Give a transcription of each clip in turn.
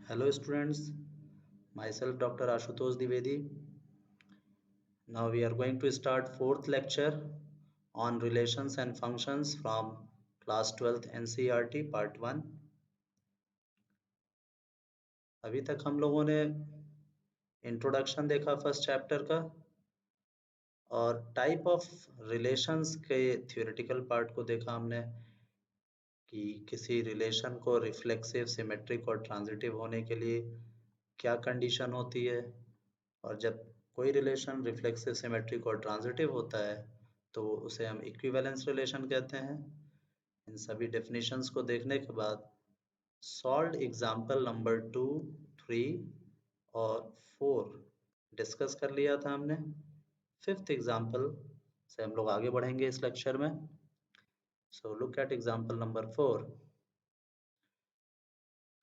Hello students, myself Dr. Ashutosh Dwivedi. Now we are going to start fourth lecture on relations and functions from class 12th NCERT part 1. अभी तक हम लोगों ने introduction देखा first chapter का और type of relations के theoretical part को देखा हमने कि किसी रिलेशन को रिफ्लेक्सिव, सिमेट्रिक और ट्रांजिटिव होने के लिए क्या कंडीशन होती है, और जब कोई रिलेशन रिफ्लेक्सिव, सिमेट्रिक और ट्रांजिटिव होता है तो उसे हम इक्विवेलेंस रिलेशन कहते हैं। इन सभी डेफिनेशंस को देखने के बाद सॉल्व एग्जाम्पल नंबर 2, 3 और 4 डिस्कस कर लिया था हमने। फिफ्थ एग्जाम्पल से हम लोग आगे बढ़ेंगे इस लेक्चर में। So look at example number 4.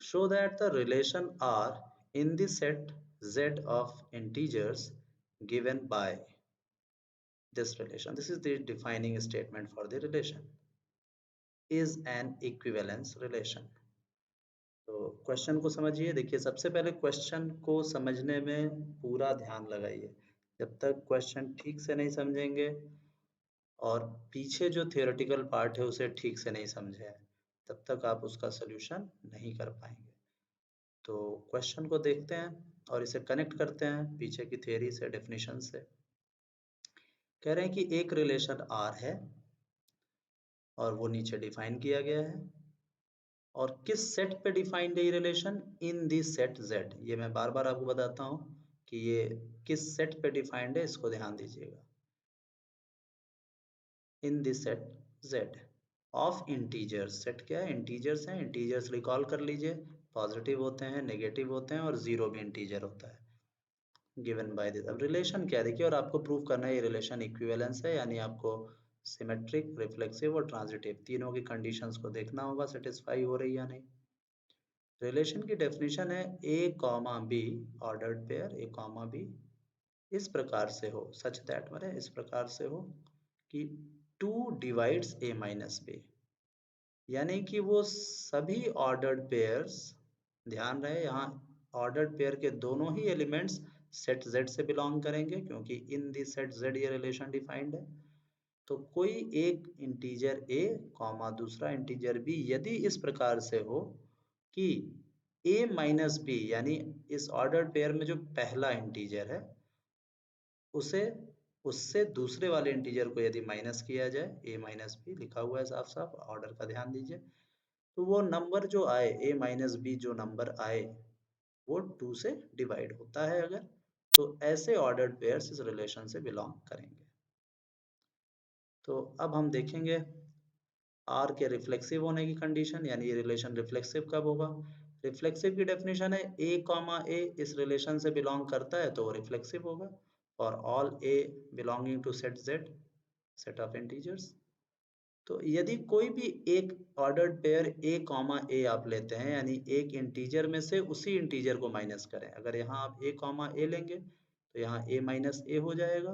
Show that the relation R in the set Z of integers given by this relation, this is the defining statement for the relation, is an equivalence relation. तो question को समझिए। देखिए, सबसे पहले question को समझने में पूरा ध्यान लगाइए। जब तक क्वेश्चन ठीक से नहीं समझेंगे और पीछे जो थियोरेटिकल पार्ट है उसे ठीक से नहीं समझे तब तक आप उसका सोल्यूशन नहीं कर पाएंगे। तो क्वेश्चन को देखते हैं और इसे कनेक्ट करते हैं पीछे की थियरी से, डेफिनेशन से। कह रहे हैं कि एक रिलेशन R है और वो नीचे डिफाइन किया गया है, और किस सेट पे डिफाइंड है ये relation? In the set Z। ये मैं बार बार आपको बताता हूँ कि ये किस सेट पे डिफाइंड है, इसको ध्यान दीजिएगा। In the set Z of integers. Set क्या है? इंटीजर्स हैं। इंटीजर्स रिकॉल कर लीजिए, पॉजिटिव होते हैं, नेगेटिव होते हैं और जीरो भी इंटीजर होता है। Given by this. अब रिलेशन क्या है देखिए, और आपको प्रूव करना है ये रिलेशन इक्विवेलेंस है, यानी आपको सिमेट्रिक, रिफ्लेक्सिव और ट्रांजिटिव तीनों की कंडीशंस को देखना होगा सेटिस्फाई हो रही या नहीं। रिलेशन की डेफिनेशन है A comma B ordered pair, A comma B इस प्रकार से हो, सच दैट, माने इस प्रकार से हो कि 2 डिवाइड्स ए माइनस बी, यानी कि वो सभी ऑर्डर्ड पेयर्स, ध्यान रहे यहाँ ऑर्डर्ड पेयर के दोनों ही एलिमेंट्स सेट Z से बिलोंग करेंगे, क्योंकि इन दी सेट Z ये रिलेशन डिफाइंड है। तो कोई एक इंटीजर a कॉमा दूसरा इंटीजर b यदि इस प्रकार से हो कि a माइनस बी, यानी इस ऑर्डर्ड पेयर में जो पहला इंटीजर है उसे उससे दूसरे वाले इंटीजर को यदि माइनस किया जाए, a माइनस बी लिखा हुआ है साफ साफ, ऑर्डर का ध्यान दीजिए, तो वो नंबर जो आए, a माइनस बी जो नंबर आए वो 2 से डिवाइड होता है अगर, तो ऐसे ऑर्डर्ड पेयर्स इस रिलेशन से बिलोंग करेंगे। तो अब हम देखेंगे R के रिफ्लेक्सिव होने की कंडीशन, यानी ये रिलेशन रिफ्लेक्सिव कब होगा। रिफ्लेक्सिव की डेफिनेशन है a कॉमा a इस रिलेशन से बिलोंग करता है तो वो रिफ्लेक्सिव होगा, और all a belonging to set Z, set of integers. तो यदि कोई भी एक ordered pair a comma a आप लेते हैं, यानी एक इंटीजर में से उसी इंटीजर को माइनस करें, अगर यहाँ आप a कॉमा a लेंगे तो यहाँ a माइनस a हो जाएगा,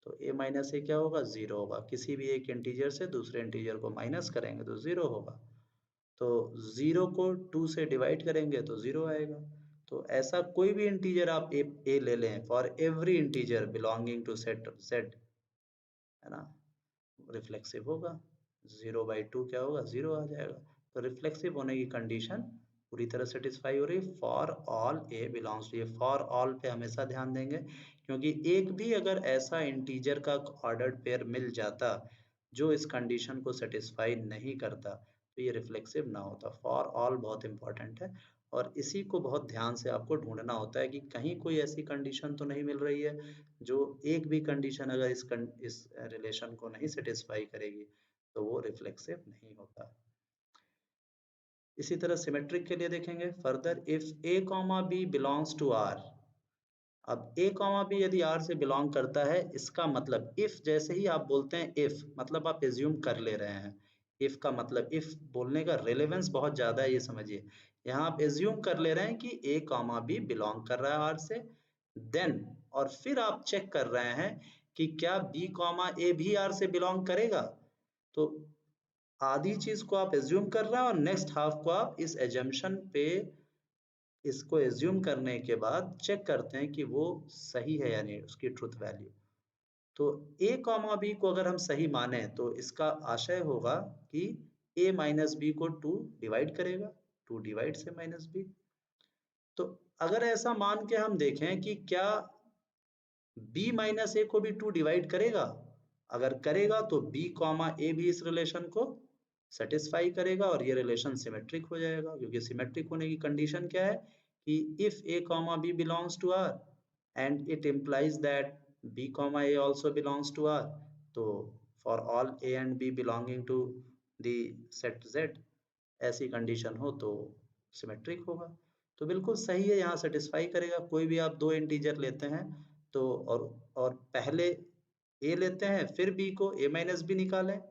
तो a माइनस a क्या होगा? 0 होगा। किसी भी एक इंटीजर से दूसरे इंटीजर को माइनस करेंगे तो 0 होगा, तो 0 को 2 से डिवाइड करेंगे तो 0 आएगा। तो ऐसा कोई भी इंटीजर आप a ले लें, for every integer belonging to set Z, है ना, रिफ्लेक्सिव होगा। 0/2 क्या होगा? 0 आ जाएगा। तो रिफ्लेक्सिव होने की कंडीशन पूरी तरह सेटिस्फाई हो रही है for all a belongs to. ये फॉर ऑल पे हमेशा ध्यान देंगे, क्योंकि एक भी अगर ऐसा इंटीजर का ऑर्डर्ड पेयर मिल जाता जो इस कंडीशन को सेटिस्फाई नहीं करता तो ये रिफ्लेक्सिव ना होता। फॉर ऑल बहुत इंपॉर्टेंट है, और इसी को बहुत ध्यान से आपको ढूंढना होता है कि कहीं कोई ऐसी कंडीशन तो नहीं मिल रही है जो एक भी कंडीशन अगर इस रिलेशन को नहीं सेटिस्फाई करेगी तो वो रिफ्लेक्सिव नहीं होता। इसी तरह सिमेट्रिक के लिए देखेंगे further, if a comma b belongs to R। अब a कॉमा बी यदि R से बिलोंग करता है, इसका मतलब इफ, जैसे ही आप बोलते हैं इफ, मतलब आप एज्यूम कर ले रहे हैं। इफ का मतलब, इफ बोलने का रेलेवेंस बहुत ज्यादा है, ये समझिए। यहाँ आप एज्यूम कर ले रहे हैं कि a कॉमा बी बिलोंग कर रहा है R से, देन और फिर आप चेक कर रहे हैं कि क्या b कॉमा a भी R से बिलोंग करेगा। तो आधी चीज को आप एज्यूम कर रहे हैं और नेक्स्ट हाफ को आप इस एजम्पशन पे इसको एज्यूम करने के बाद चेक करते हैं कि वो सही है या नहीं, उसकी ट्रुथ वैल्यू। तो a कॉमा बी को अगर हम सही माने तो इसका आशय होगा कि a माइनस बी को 2 डिवाइड करेगा, 2 डिवाइड से माइनस बी। तो अगर ऐसा मान के हम देखें कि क्या b माइनस ए को भी 2 डिवाइड करेगा, अगर करेगा तो b कॉमा ए भी इस रिलेशन को सेटिस्फाई करेगा और ये रिलेशन सिमेट्रिक हो जाएगा, क्योंकि सिमेट्रिक होने की कंडीशन क्या है कि if a comma b belongs to r and it implies that b comma a also belongs to R. तो for all a and b belonging to the set Z ऐसी कंडीशन हो तो symmetric होगा। तो बिल्कुल सही है, यहाँ सेटिस्फाई करेगा। कोई भी आप दो इंटीजर लेते हैं तो और पहले a लेते हैं, फिर b को a माइनस बी निकालें,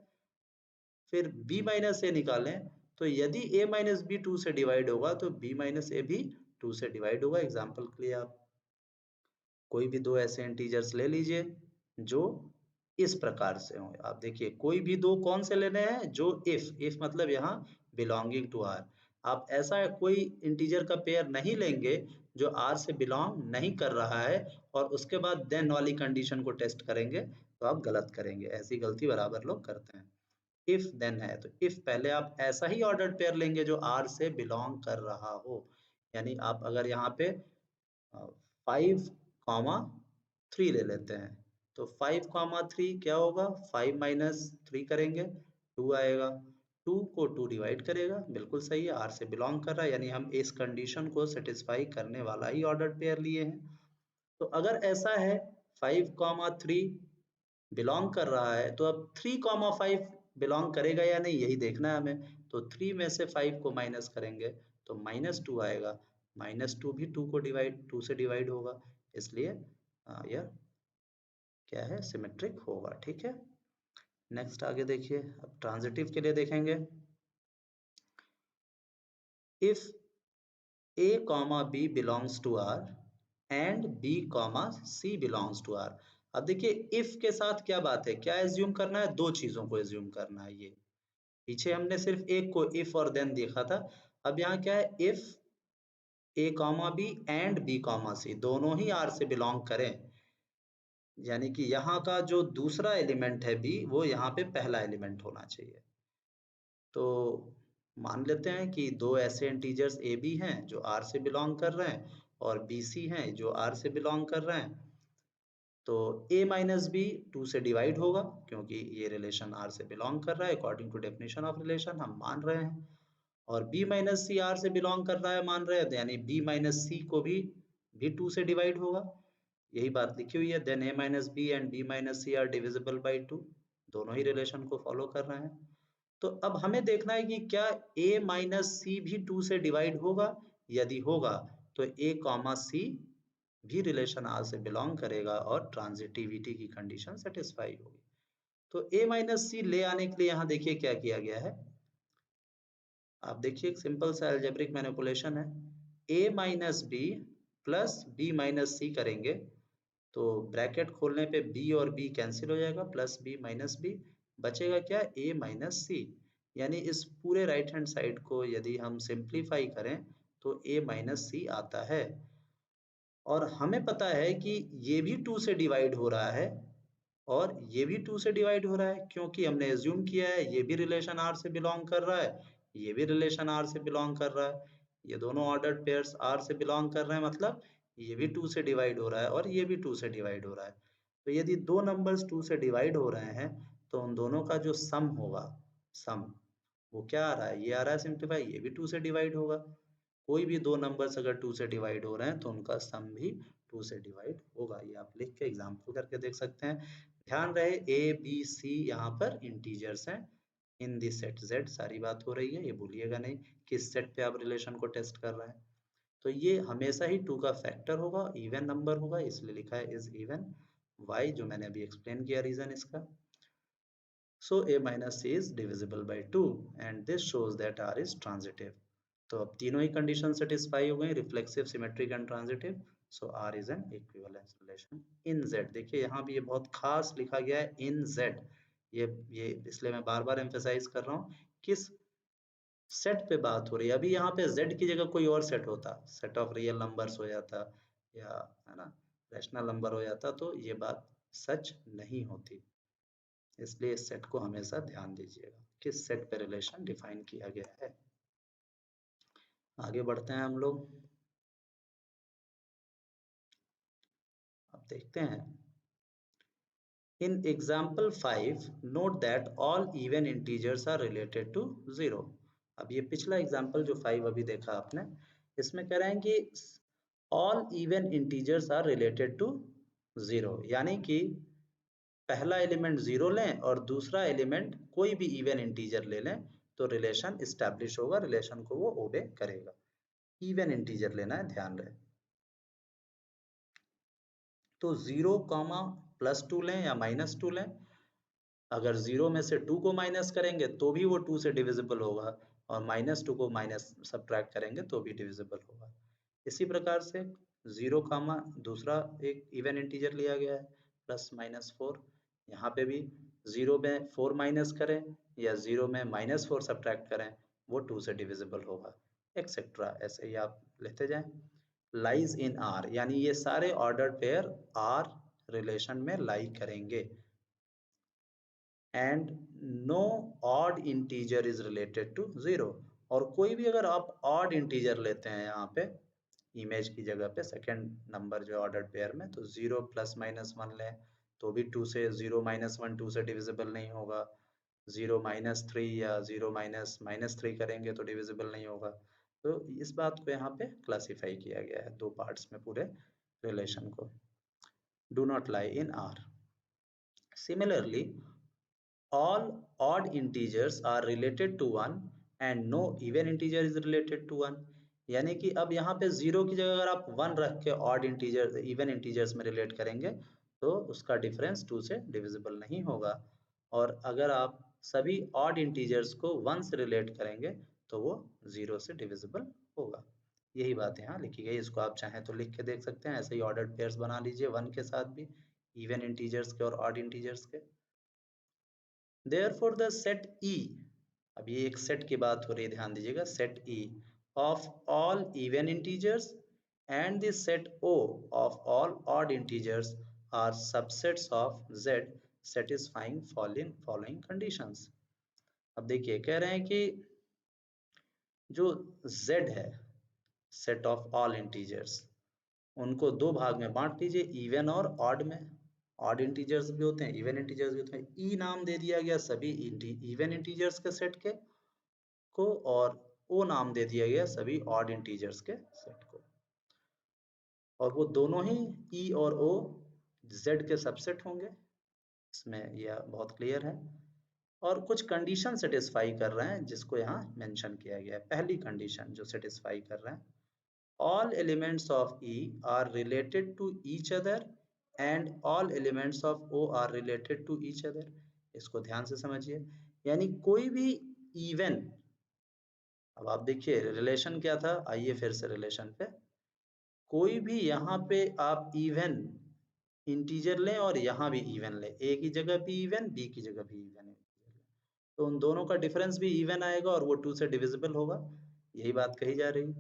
फिर b माइनस ए निकालें, तो यदि a माइनस बी 2 से डिवाइड होगा तो b माइनस ए भी 2 से डिवाइड होगा। एग्जाम्पल के लिए आप कोई भी दो ऐसे इंटीजर्स ले लीजिए जो इस प्रकार से हों। आप देखिए कोई भी दो कौन से लेने हैं, जो इफ मतलब यहाँ बिलोंगिंग टू आर। आप ऐसा कोई इंटीजर का पेयर नहीं लेंगे जो आर से बिलोंग नहीं कर रहा है और उसके बाद देन वाली कंडीशन को टेस्ट करेंगे, तो आप गलत करेंगे। ऐसी गलती बराबर लोग करते हैं। इफ देन है तो इफ पहले आप ऐसा ही ऑर्डर्ड पेयर लेंगे जो आर से बिलोंग कर रहा हो। यानी आप अगर यहाँ पे 5,3 ले लेते हैं तो 5,3 क्या होगा, 5 माइनस 3 करेंगे 2 आएगा, 2 को 2 डिवाइड करेगा, बिल्कुल सही है, आर से बिलोंग कर रहा है, यानी हम इस कंडीशन को सेटिस्फाई करने वाला ही ऑर्डर पेयर लिए हैं। तो अगर ऐसा है 5,3 बिलोंग कर रहा है तो अब 3,5 बिलोंग करेगा या नहीं यही देखना है हमें। तो 3 में से 5 को माइनस करेंगे तो -2 आएगा, -2 भी 2 को डिवाइड 2 से डिवाइड होगा, इसलिए यह क्या है, सिमेट्रिक होगा। ठीक है, नेक्स्ट आगे देखिए। अब ट्रांजिटिव के लिए देखेंगे। If a comma b belongs to r and b comma c belongs to r। अब देखिए इफ के साथ क्या बात है, क्या एज्यूम करना है, दो चीजों को एज्यूम करना है। ये पीछे हमने सिर्फ एक को इफ और देन देखा था, अब यहाँ क्या है, if a comma B and b comma C दोनों ही r से बिलोंग करें, यानी कि यहाँ का जो दूसरा एलिमेंट है b वो यहाँ पे पहला एलिमेंट होना चाहिए। तो मान लेते हैं कि दो ऐसे इंटीजर्स ए बी हैं जो आर से बिलोंग कर रहे हैं और बी सी हैं जो आर से बिलोंग कर रहे हैं। तो a माइनस बी 2 से डिवाइड होगा क्योंकि ये रिलेशन r से बिलोंग कर रहा है, according to definition of relation हम मान रहे हैं। और b माइनस सी r से बिलोंग कर रहा है मान रहे हैं, तो यानी b माइनस सी को भी 2 से डिवाइड होगा, यही बात लिखी हुई है। Then a minus b and b minus c are divisible by 2, दोनों ही रिलेशन को फॉलो कर रहे हैं। तो अब हमें देखना है कि क्या a माइनस सी भी 2 से डिवाइड होगा, यदि होगा तो a कॉमा सी भी रिलेशन आर से बिलोंग करेगा और ट्रांजिटिविटी की कंडीशन सेटिस्फाई होगी। तो a माइनस सी ले आने के लिए यहाँ देखिए क्या किया गया है। आप देखिए एक सिंपल सा अलजेब्रिक मैनिपुलेशन है, a minus B plus B minus C करेंगे तो ब्रैकेट खोलने पे b और b कैंसिल हो जाएगा, प्लस b माइनस b, बचेगा क्या, a माइनस सी। यानी इस पूरे राइट हैंड साइड को यदि हम सिंप्लीफाई करें तो a माइनस सी आता है। और हमें पता है कि ये भी 2 से डिवाइड हो रहा है और ये भी 2 से डिवाइड हो रहा है, क्योंकि हमने एज्यूम किया है ये भी रिलेशन R से बिलोंग कर रहा है, ये भी रिलेशन R से बिलोंग कर रहा है, ये दोनों ऑर्डर्ड पेयर्स R से बिलोंग कर रहे हैं, मतलब ये भी 2 से डिवाइड हो रहा है और ये भी 2 से डिवाइड हो रहा है। तो यदि दो नंबर्स 2 से डिवाइड हो रहे हैं तो उन दोनों का जो सम होगा, सम वो क्या आ रहा है, ये आ रहा है सिंप्लीफाई, ये भी 2 से डिवाइड होगा। कोई भी दो नंबर्स अगर 2 से डिवाइड हो रहे हैं तो उनका सम भी 2 से डिवाइड होगा। ये आप लिख के एग्जाम्पल करके देख सकते हैं। ध्यान रहे ए बी सी यहाँ पर इंटीजर्स हैं इन दिस सेट Z, सारी बात हो रही है, ये भूलिएगा नहीं किस सेट पे आप रिलेशन को टेस्ट कर रहे हैं। तो ये हमेशा ही 2 का फैक्टर होगा, इवन नंबर होगा, इसलिए लिखा है इज इवन। वाई जो मैंने अभी एक्सप्लेन किया रीजन इसका। So a minus c is divisible by 2 and this shows that R is transitive. तो अब तीनों ही कंडीशन सेटिस्फाई हो गई, reflexive, symmetric and transitive. So R is an equivalence relation in Z। देखिए यहाँ भी ये बहुत खास लिखा गया है in Z, ये इसलिए मैं बार बार एम्फेसाइज कर रहा हूँ किस सेट पे बात हो रही है। अभी यहाँ पे z की जगह कोई और सेट होता, सेट ऑफ रियल नंबर्स हो जाता, या है ना रैशनल नंबर हो जाता, तो ये बात सच नहीं होती। इसलिए इस सेट को हमेशा ध्यान दीजिएगा, किस सेट पे रिलेशन डिफाइन किया गया है। आगे बढ़ते हैं हम लोग। अब देखते हैं in example 5 note that all even integers are related to 0। अब ये पिछला एग्जाम्पल जो 5 अभी देखा आपने, इसमें कह रहे हैं कि all even integers are related to 0, यानी कि पहला एलिमेंट 0 लें और दूसरा एलिमेंट कोई भी इवन इंटीजर ले लें तो रिलेशन इस्टेब्लिश होगा, रिलेशन को वो ओबे करेगा। इवन इंटीजर लेना है, ध्यान रहे। तो 0 कॉमा +2 लें या -2 लें, अगर 0 में से 2 को माइनस करेंगे तो भी वो 2 से डिविजिबल होगा, और -2 को माइनस सब्ट्रैक्ट करेंगे तो भी डिविजिबल होगा। इसी प्रकार से 0 कामा दूसरा एक इवन इंटीजर लिया गया है +-4, यहाँ पे भी 0 में 4 माइनस करें या 0 में -4 सब्ट्रैक्ट करें वो 2 से डिविजिबल होगा, एक्सेट्रा। ऐसे ही आप लेते जाएं। लाइज इन आर, यानी ये सारे ऑर्डर्ड पेयर आर रिलेशन में लाई करेंगे। And no odd integer is related to 0, और कोई भी अगर आप ऑड इंटीजर लेते हैं यहाँ पे इमेज की जगह पे सेकंड नंबर जो ऑर्डर्ड पेयर में, तो 0 +-1 लें तो भी 2 से 0 -1 2 से डिविजिबल नहीं होगा, 0 -3 या 0 -3 करेंगे तो डिविजिबल नहीं होगा। तो इस बात को यहाँ पे क्लासिफाई किया गया है दो पार्ट्स में पूरे रिलेशन को। Do not lie in are. Similarly all odd integers are related to 1 and no even integer is related to 1, यानी कि अब यहाँ पे 0 की जगह अगर आप 1 रख के ऑड इंटीजर इवन इंटीजर्स में रिलेट करेंगे तो उसका डिफरेंस 2 से डिविजिबल नहीं होगा, और अगर आप सभी ऑड इंटीजर्स को 1 से रिलेट करेंगे तो वो 0 से डिविजिबल होगा। यही बात यहाँ लिखी गई, इसको आप चाहें तो लिख के देख सकते हैं। ऐसे ही ऑर्डर्ड पेयर्स बना लीजिए 1 के साथ भी, इवन इंटीजर्स के और ऑड इंटीजर्स के। Therefore the set E, अब ये एक सेट की बात हो रही है, ध्यान दीजिएगा, set E of all even integers and the set O of all odd integers are subsets of Z satisfying following conditions। अब देखिए कह रहे हैं कि जो Z है, सेट ऑफ ऑल इंटीजर्स, उनको दो भाग में बांट लीजिए, इवन और ऑड में। ऑड इंटीजर्स भी होते हैं, इवन इंटीजर्स भी होते हैं। ई नाम दे दिया गया सभी इवन इंटीजर्स के सेट के को, और ओ नाम दे दिया गया सभी ऑड इंटीजर्स के सेट को, और वो दोनों ही ई और ओ जेड के सबसेट होंगे। इसमें यह बहुत क्लियर है, और कुछ कंडीशन सेटिस्फाई कर रहे हैं जिसको यहाँ मेंशन किया गया है। पहली कंडीशन जो सेटिस्फाई कर रहे हैं, all elements of E are related to each other and all elements of O are related to each other। इसको ध्यान से समझिए, यानी कोई भी इवन, अब आप देखिए रिलेशन क्या था, आइए फिर से रिलेशन पे, कोई भी यहाँ पे आप इवन इंटीजर लें और यहाँ भी इवन लें, ए की जगह भी इवन, बी की जगह भी इवन, तो उन दोनों का डिफरेंस भी इवन आएगा और वो 2 से डिविजिबल होगा, यही बात कही जा रही।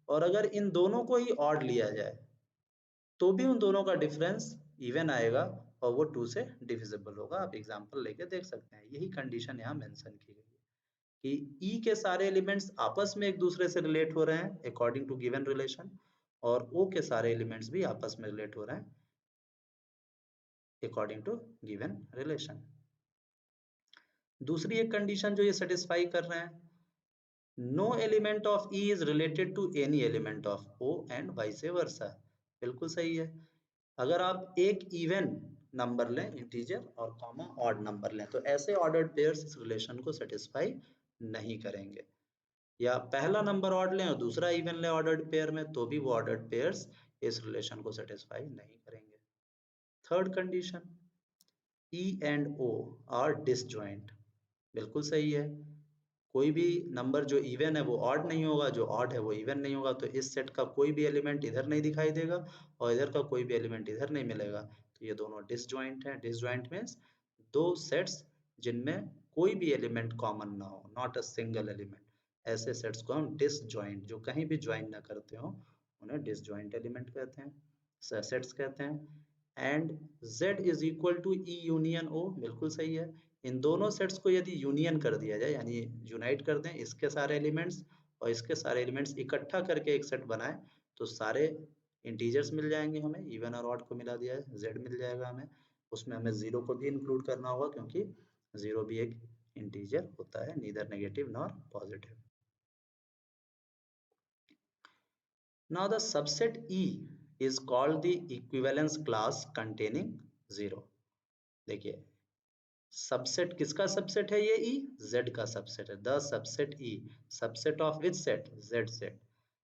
और अगर इन दोनों को ही ऑड लिया जाए तो भी उन दोनों का डिफरेंस इवन आएगा और वो 2 से डिविजिबल होगा। आप एग्जांपल लेके देख सकते हैं, यही कंडीशन यहाँ मेंशन की गई है कि ई के सारे एलिमेंट्स आपस में एक दूसरे से रिलेट हो रहे हैं अकॉर्डिंग टू गिवन रिलेशन, और ओ के सारे एलिमेंट्स भी आपस में रिलेट हो रहे हैं अकॉर्डिंग टू गिवन रिलेशन। दूसरी एक कंडीशन जो ये सेटिस्फाई कर रहे हैं, no element of E is related to any element of O and vice versa. बिल्कुल सही है। अगर आप एक इवन नंबर लें इंटीजर और कॉमा ऑड नंबर लें तो ऐसे ऑर्डर्ड पेयर्स इस रिलेशन को सेटिस्फाई नहीं करेंगे, या पहला नंबर ऑड लें और दूसरा इवन लें ऑर्डर्ड पेयर में तो भी वो ऑर्डर्ड पेयर्स इस रिलेशन को सेटिस्फाई नहीं करेंगे। Third condition, E and O are disjoint. बिल्कुल सही है, कोई भी नंबर जो इवन है वो ऑड नहीं होगा, जो ऑड है वो इवन नहीं होगा, तो इस सेट का कोई भी एलिमेंट इधर नहीं दिखाई देगा और इधर का कोई भी एलिमेंट इधर नहीं मिलेगा, तो ये दोनों डिसजॉइंट हैं। डिसजॉइंट मींस दो सेट्स जिनमें कोई भी एलिमेंट कॉमन ना हो, नॉट अ सिंगल एलिमेंट। ऐसे सेट्स को हम डिसजॉइंट, जो कहीं भी ज्वाइन ना करते हो, उन्हें डिसजॉइंट एलिमेंट कहते हैं, सेट्स कहते हैं। And z is equal to E union O, बिल्कुल सही है। इन दोनों सेट्स को यदि यूनियन कर दिया जाए, यानी यूनाइट कर दें, इसके सारे एलिमेंट्स और इसके सारे एलिमेंट्स इकट्ठा करके एक सेट बनाए, तो सारे इंटीजर्स मिल जाएंगे हमें। इवन और ऑड को मिला दिया है, z मिल जाएगा हमें। उसमें हमें जीरो को भी इंक्लूड करना होगा, क्योंकि जीरो भी एक इंटीजर होता है, neither negative nor positive. Now the subset E is called the equivalence class containing zero। देखिए, सबसेट किसका सबसेट है ये E? Z का सबसेट है। The subset E, subset of which set? Z set।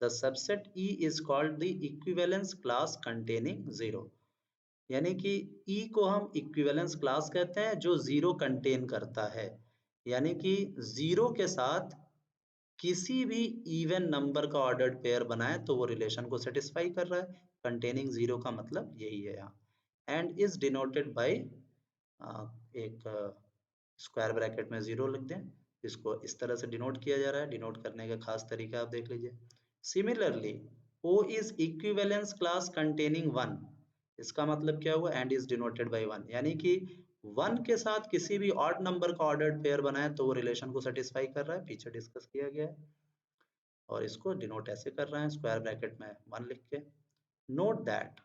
The subset E is called the equivalence class containing zero। यानी कि E को हम इक्विवेलेंस क्लास कहते हैं जो जीरो कंटेन करता है, यानी कि जीरो के साथ किसी भी इवन नंबर का ऑर्डर्ड पेयर बनाए तो वो रिलेशन को सेटिस्फाई कर रहा है। कंटेनिंग जीरो का मतलब यही है यहाँ। एंड इज डिनोटेड बाय, एक स्क्वायर ब्रैकेट में जीरो लिख दें, इसको इस तरह से डिनोट किया जा रहा है। डिनोट करने का खास तरीका आप देख लीजिए। Similarly O is equivalence class containing one, इसका मतलब क्या हुआ? And is denoted by one, यानी कि वन के साथ किसी भी ऑड नंबर का ऑर्डर्ड पेयर बनाए तो वो रिलेशन को सेटिस्फाई कर रहा है, पीछे डिस्कस किया गया है। और इसको डिनोट ऐसे कर रहे हैं, स्क्वायर ब्रैकेट में वन लिख के। Note that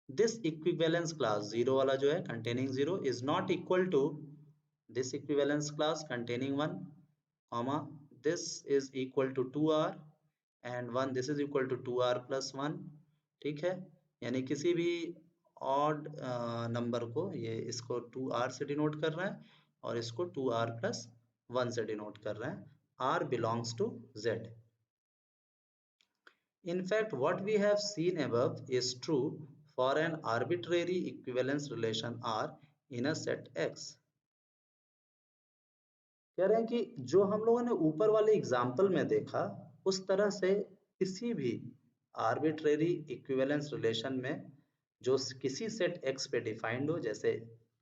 this equivalence class, zero वाला जो है containing zero, is not equal to this equivalence class containing one, comma this is equal to 2r and one, this is equal to 2r plus one. ठीक है, यानी किसी भी odd number को ये इसको 2r से डिनोट कर रहा है और इसको 2r प्लस वन से डिनोट कर रहे हैं। r belongs to z। In fact, what we have seen above is true for an arbitrary equivalence relation R in a set X। कह रहे हैं कि जो हम लोगों ने ऊपर वाले एग्जाम्पल में देखा, उस तरह से किसी भी आर्बिट्रेरी इक्विवेलेंस रिलेशन में जो किसी सेट X पे डिफाइंड हो, जैसे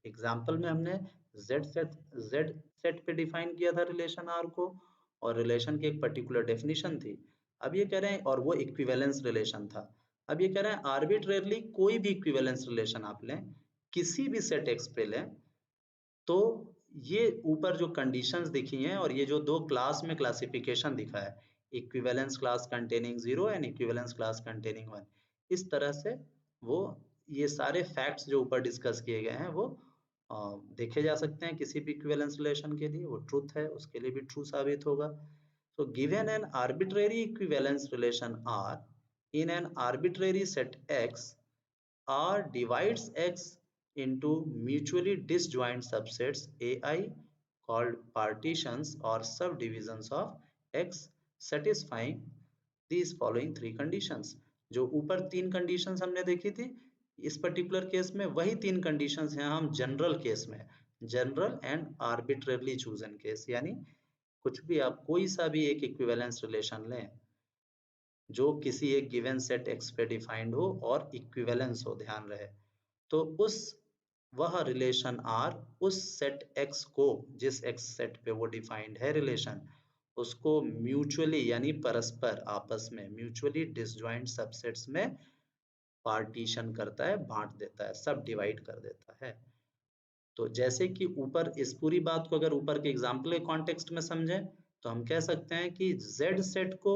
एग्जाम्पल में हमने Z सेट पे डिफाइन किया था रिलेशन R को, और रिलेशन की एक पर्टिकुलर डेफिनेशन थी। अब ये कह रहे हैं, और वो इक्विवेलेंस रिलेशन था। अब ये कह रहे हैं आर्बिट्रेरली कोई भी इक्विवेलेंस रिलेशन आप लें, किसी भी सेट X पे लें, तो ये ऊपर जो कंडीशंस दिखी हैं और ये जो दो क्लास में क्लासिफिकेशन दिखा है, equivalence class containing zero and equivalence class containing one, इस तरह से वो ये सारे फैक्ट्स जो ऊपर डिस्कस किए गए हैं वो देखे जा सकते हैं किसी भी इक्विवेलेंस रिलेशन के लिए। वो ट्रूथ है, उसके लिए भी ट्रू साबित होगा। So given an arbitrary equivalence relation R in an arbitrary set X, R divides X into mutually disjoint subsets AI called partitions or subdivisions of X, satisfying these following three conditions। जो ऊपर तीन conditions हमने देखी थी, इस particular case में वही तीन कंडीशंस हैं हम जनरल केस में, general and arbitrarily chosen case. यानी कुछ भी आप कोई सा भी एक इक्विवेलेंस रिलेशन लें जो किसी एक गिवन सेट एक्स पे डिफाइंड हो और इक्विवेलेंस हो, ध्यान रहे, तो उस वह रिलेशन आर उस सेट एक्स को, जिस एक्स सेट पे वो डिफाइंड है रिलेशन, उसको म्यूचुअली यानी परस्पर आपस में म्यूचुअली डिसजॉइंट सबसेट्स में पार्टीशन करता है, बांट देता है, सब डिवाइड कर देता है। तो जैसे कि ऊपर इस पूरी बात को अगर ऊपर के एग्जाम्पल के कॉन्टेक्स्ट में समझें, तो हम कह सकते हैं कि Z सेट को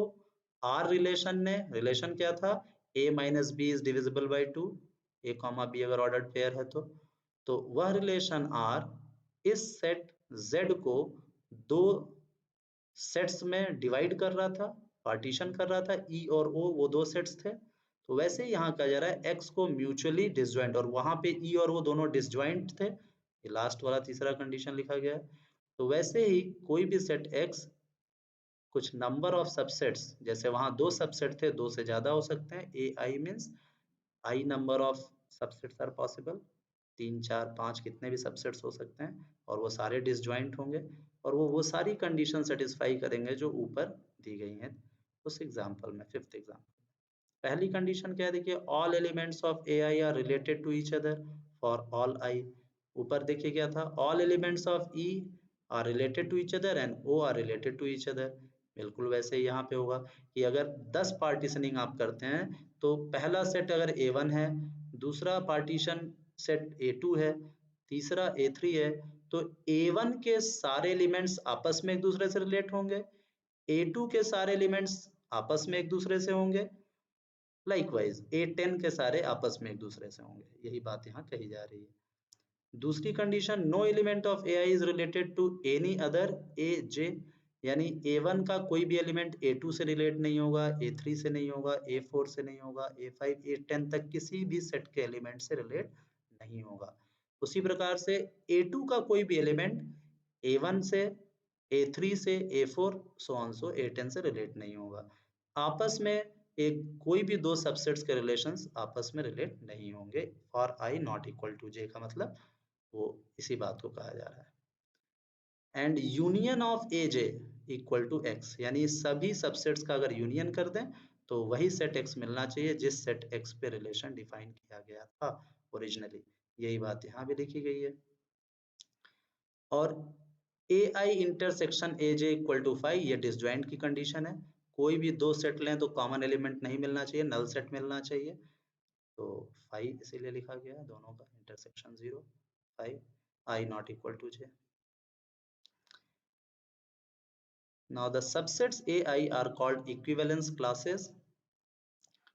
R रिलेशन ने, रिलेशन क्या था, A minus b is divisible by two, A comma b अगर ऑर्डर्ड पेयर है तो वह रिलेशन R इस सेट Z को दो सेट्स में डिवाइड कर रहा था, पार्टीशन कर रहा था। E और O वो दो सेट्स थे। तो वैसे ही यहाँ कहा जा रहा है X को म्यूचुअली डिसजॉइंट, और वहां पे E और O दोनों डिसजॉइंट थे, ये लास्ट वाला तीसरा कंडीशन लिखा गया है। तो वैसे ही कोई भी सेट X कुछ नंबर ऑफ सबसेट्स, जैसे वहां दो सबसेट थे, दो से ज्यादा हो सकते हैं, A I means I number of subsets are possible, 3 4 5 कितने भी सबसेट्स हो सकते हैं, और वो सारे डिसजॉइंट होंगे, और वो सारी कंडीशन सेटिस्फाई करेंगे जो ऊपर दी गई हैं उस एग्जाम्पल में, फिफ्थ एग्जाम्पल। पहली कंडीशन क्या है, देखिए, all elements of A I are related to each other for all I. ऊपर देखिए क्या था, all elements of E are related to each other and O are related to each other. बिल्कुल वैसे ही यहाँ पे होगा कि अगर 10 पार्टीशनिंग आप करते हैं तो पहला सेट अगर A1 है, दूसरा पार्टीशन सेट A2 है, तीसरा A3 है, तो A1 के सारे एलिमेंट्स आपस में एक दूसरे से रिलेट होंगे, A2 के सारे एलिमेंट्स आपस में एक दूसरे से होंगे, लाइकवाइज A10 के सारे आपस में एक दूसरे से होंगे। यही बात यहाँ कही जा रही है। दूसरी condition, no element of AI is related to any other AJ, यानी A1 का कोई भी एलिमेंट A2 से रिलेट नहीं होगा, A3 से नहीं होगा, A4 से नहीं होगा, A5 A10 तक किसी भी सेट के एलिमेंट से रिलेट नहीं होगा। उसी प्रकार से A2 का कोई भी एलिमेंट A1 से, A3 से, A4 so on so A10 से रिलेट नहीं होगा। आपस में एक कोई भी दो सबसेट्स के रिलेशंस आपस में रिलेट नहीं होंगे for I not equal to J का मतलब वो इसी बात को कहा जा रहा है। And union of AJ equal to X, यानी सभी सबसेट्स का अगर यूनियन कर दें तो वही सेट X मिलना चाहिए जिस सेट X पे रिलेशन डिफाइन किया गया था ओरिजिनली। यही बात यहाँ भी लिखी गई है। और AI intersection AJ equal to 5, ये डिसजॉइंट की कंडीशन है। कोई भी दो सेट लें तो कॉमन एलिमेंट नहीं मिलना चाहिए, नल सेट मिलना चाहिए। तो 5 इसीलिए लिखा गया है दोनों का intersection 0, 5 I not equal to J। Now the subsets AI are called equivalence classes।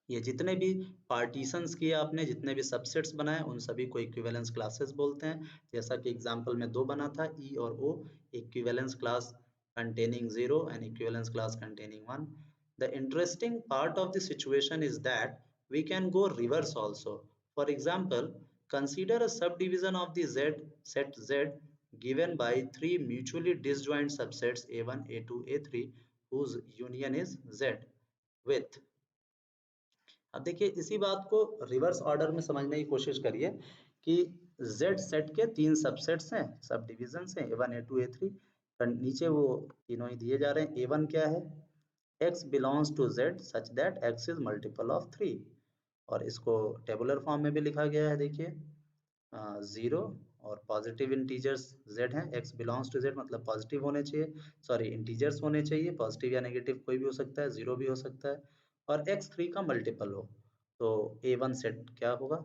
ये जितने भी पार्टीशंस किए आपने, जितने भी सबसेट्स बनाए, उन सभी को इक्विवेलेंस क्लासेस बोलते हैं। जैसा कि एग्जांपल में दो बना था, E और O, equivalence class containing 0 and equivalence class containing 1. The interesting part of the situation is that we can go reverse also. For example, consider a subdivision of the Z set Z given by three mutually disjoint subsets A1, A2, A3 whose union is Z with। अब देखिए इसी बात को reverse order में समझने की कोशिश करिए कि Z सेट के तीन सबसेट्स हैं, सब डिविजन्स हैं, A1, A2, A3। नीचे वो तीनों ही दिए जा रहे हैं। A1 क्या है? X belongs to Z such that X is multiple of 3, और इसको टेबुलर फॉर्म में भी लिखा गया है। देखिए 0 और पॉजिटिव इंटीजर्स Z हैं, X belongs to Z मतलब पॉजिटिव होने चाहिए, सॉरी इंटीजर्स होने चाहिए, पॉजिटिव या नेगेटिव कोई भी हो सकता है, 0 भी हो सकता है, और X3 का मल्टीपल हो। तो A1 सेट क्या होगा?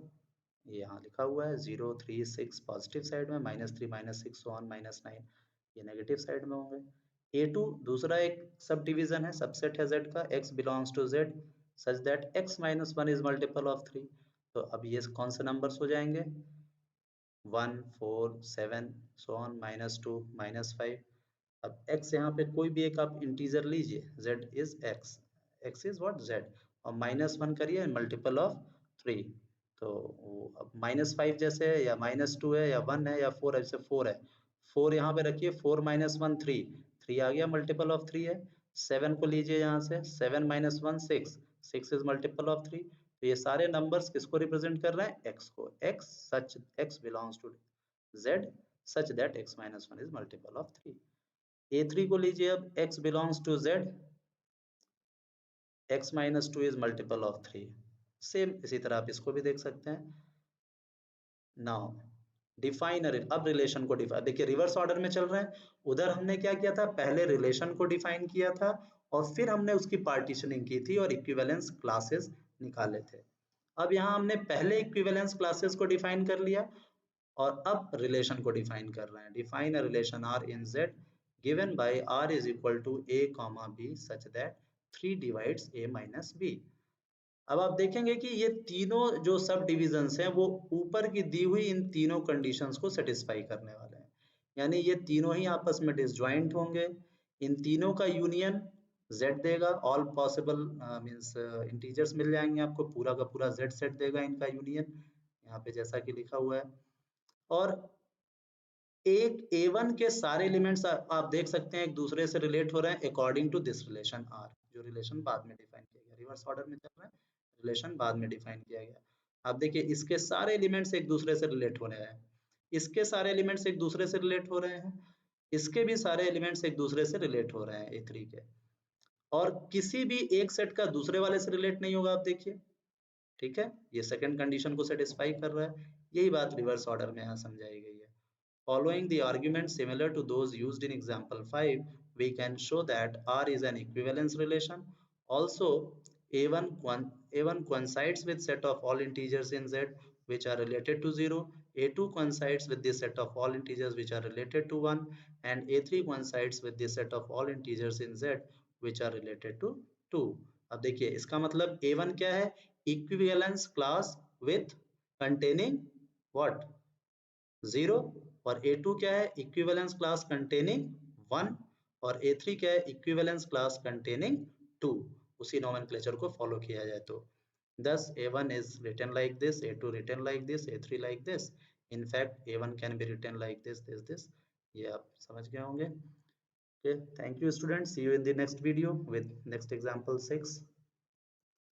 ये यहाँ लिखा हुआ है 0, 3, 6 पॉजिटिव साइड में, -3, -6 1 -9 ये नेगेटिव साइड में होंगे। A2 दूसरा एक सब डिवीजन है, सबसेट है Z का, X belongs to Z such that X - 1 is multiple of 3। तो अब ये कौन से नंबर्स हो जाएंगे? 1, 4, 7 so on, -2, -5। अब x यहाँ पे कोई भी एक आप इंटीजर लीजिए, z is x is what z, और -1 करिए मल्टीपल ऑफ 3। तो अब -5 जैसे है, या -2 है, या 1 है, या 4 है। जैसे 4 है, 4 यहाँ पे रखिए, 4 - 1 3, 3 आ गया, मल्टीपल ऑफ 3 है। 7 को लीजिए यहाँ से, 7 - 1 6, 6 इज मल्टीपल ऑफ 3। तो ये सारे नंबर्स किसको रिप्रेजेंट कर रहे हैं? x को। x belongs to z such that x - 1 is multiple of 3। A3 को लीजिए अब, x belongs to z, x - 2 is multiple of 3। Same इसी तरह आप इसको भी देख सकते हैं। नाउ डिफाइन, अब रिलेशन को डिफाइन, देखिए रिवर्स ऑर्डर में चल रहे हैं। उधर हमने क्या किया था? पहले रिलेशन को डिफाइन किया था और फिर हमने उसकी पार्टीशनिंग की थी और इक्विवेलेंस क्लासेस निकाले थे। अब यहाँ हमने पहले इक्विवेलेंस क्लासेस को डिफाइन कर लिया और अब रिलेशन को डिफाइन कर रहे हैं। Define a relation R in Z given by R is equal to A, B such that 3 divides A minus B। अब आप देखेंगे कि ये तीनों जो सब डिविजन्स हैं वो ऊपर की दी हुई इन तीनों कंडीशंस को सेटिस्फाई करने वाले हैं, यानी ये तीनों ही आपस में डिसजॉइंट होंगे। इन तीनों का यूनियन Z देगा, ऑल पॉसिबल मींस इंटीजर्स मिल जाएंगे आपको, पूरा का पूरा Z सेट देगा इनका यूनियन, यहाँ पे जैसा कि लिखा हुआ है। और एक A1 के सारे एलिमेंट्स आप देख सकते हैं एक दूसरे से रिलेट हो रहे हैं according to this relation R, जो रिलेशन बाद में डिफाइन किया गया। रिवर्स ऑर्डर में चल रहे हैं, रिलेशन बाद में डिफाइन किया गया। आप देखिए इसके सारे एलिमेंट्स एक दूसरे से रिलेट हो रहे हैं, इसके सारे एलिमेंट्स एक दूसरे से रिलेट हो रहे हैं, इसके भी सारे एलिमेंट्स एक दूसरे से रिलेट हो रहे हैं A3 के, और किसी भी एक सेट का दूसरे वाले से रिलेट नहीं होगा। आप देखिए, ठीक है, ये सेकंड कंडीशन को सेटिस्फाई कर रहा है। यही बात रिवर्स ऑर्डर में यहाँ समझाई गई है। Following the argument similar to those used in example 5, we can show that R is an equivalence relation. Also, A1 coincides with set of all integers in Z which are related to 0. A2 coincides with the set of all integers which are related to 1, and A3 coincides with the set of all integers in Z which are related to 2. अब देखिए इसका मतलब A1 क्या है? Equivalence class with containing what? 0. और A2 क्या है? Equivalence class containing 1. और A3 क्या है? Equivalence class containing 2. उसी nomenclature को follow किया जाए तो thus A1 is written like this, A2 written like this, A3 like this. In fact, A1 can be written like this. ये आप समझ गए होंगे. Okay, thank you students. See you in the next video with next example 6.